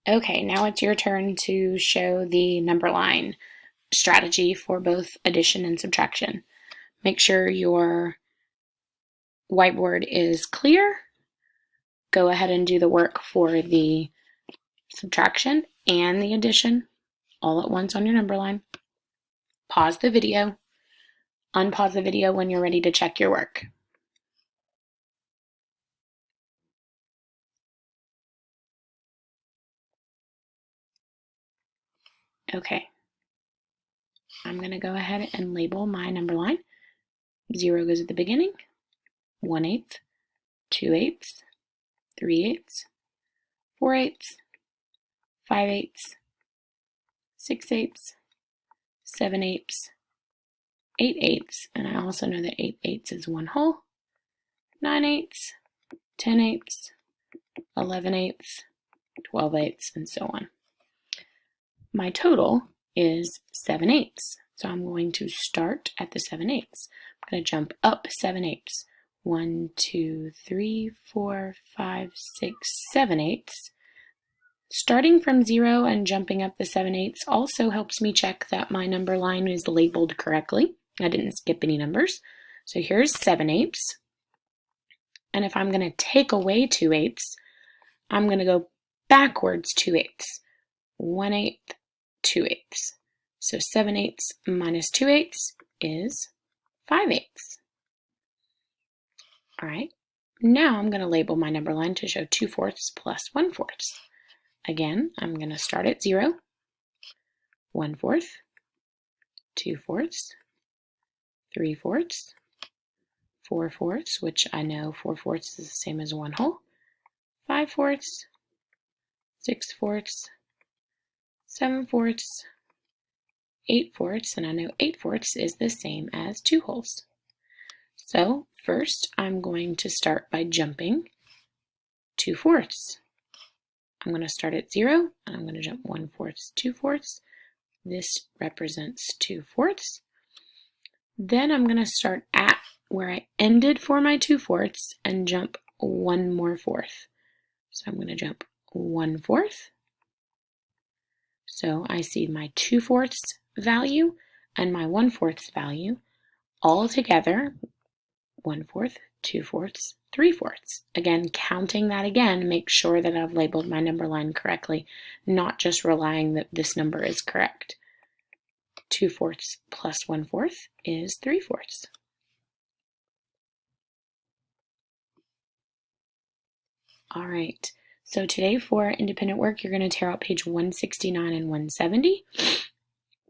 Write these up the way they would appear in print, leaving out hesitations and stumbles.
Okay, now it's your turn to show the number line strategy for both addition and subtraction. Make sure your whiteboard is clear. Go ahead and do the work for the subtraction and the addition all at once on your number line. Pause the video. Unpause the video when you're ready to check your work. Okay, I'm going to go ahead and label my number line. 0 goes at the beginning, 1/8, 2/8, 3/8, 4/8, 5/8, 6/8, 7/8, 8/8, and I also know that 8/8 is 1 whole, 9/8, 10/8, 11/8, 12/8, and so on. My total is 7/8, so I'm going to start at the 7/8. I'm going to jump up 7/8. 1, 2, 3, 4, 5, 6, 7/8. Starting from 0 and jumping up the 7/8 also helps me check that my number line is labeled correctly. I didn't skip any numbers. So here's 7/8. And if I'm going to take away 2/8, I'm going to go backwards 2/8. 1/8, 2/8. So 7/8 minus 2/8 is 5/8. All right, now I'm going to label my number line to show 2/4 plus 1/4. Again, I'm going to start at 0, 1/4, 2/4, 3/4, 4/4, which I know 4/4 is the same as 1 whole, 5/4, 6/4, 7/4, 8/4, and I know 8/4 is the same as 2 wholes. So first I'm going to start by jumping 2/4. I'm going to start at 0, and I'm going to jump 1/4, 2/4. This represents 2/4. Then I'm going to start at where I ended for my 2/4 and jump 1 more fourth. So I'm going to jump 1/4. So I see my 2/4 value and my 1/4 value all together, 1/4, 2/4, 3/4. Again, counting that again, make sure that I've labeled my number line correctly, not just relying that this number is correct. 2/4 plus 1/4 is 3/4. All right, so today for independent work, you're going to tear out page 169 and 170.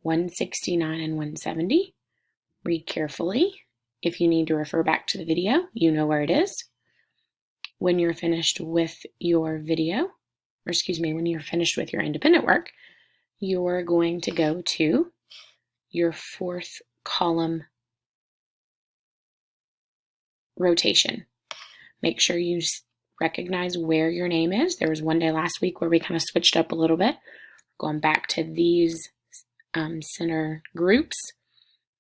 169 and 170. Read carefully. If you need to refer back to the video, you know where it is. When you're finished with your video, or excuse me, when you're finished with your independent work, you're going to go to your 4th column rotation. Make sure you recognize where your name is. There was one day last week where we kind of switched up a little bit, going back to these center groups.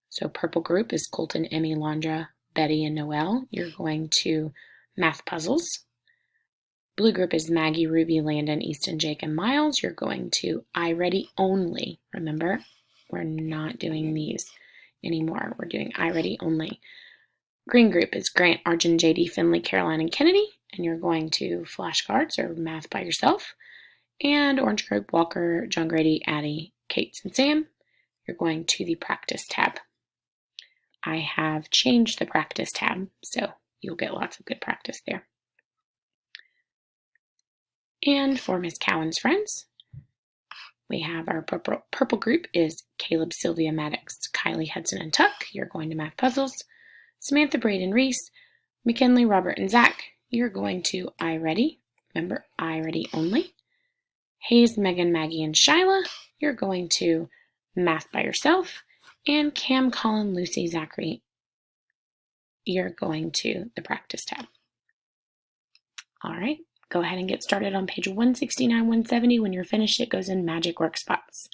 So purple group is Colton, Emmy, Londra, Betty, and Noelle. You're going to math puzzles. Blue group is Maggie, Ruby, Landon, Easton, Jake, and Miles. You're going to iReady only. Remember, we're not doing these anymore. We're doing iReady only. Green group is Grant, Arjun, JD, Finley, Caroline, and Kennedy. And you're going to flashcards or math by yourself. And orange group, Walker, John Grady, Addie, Kate, and Sam. You're going to the practice tab. I have changed the practice tab, so you'll get lots of good practice there. And for Miss Cowan's friends, we have our purple group is Caleb, Sylvia, Maddox, Kylie, Hudson, and Tuck. You're going to math puzzles. Samantha, Braden, Reese, McKinley, Robert, and Zach. You're going to iReady. Remember, iReady only. Hayes, Megan, Maggie, and Shyla. You're going to math by yourself. And Cam, Colin, Lucy, Zachary, you're going to the practice tab. All right, go ahead and get started on page 169, 170. When you're finished, it goes in Magic Work Spots.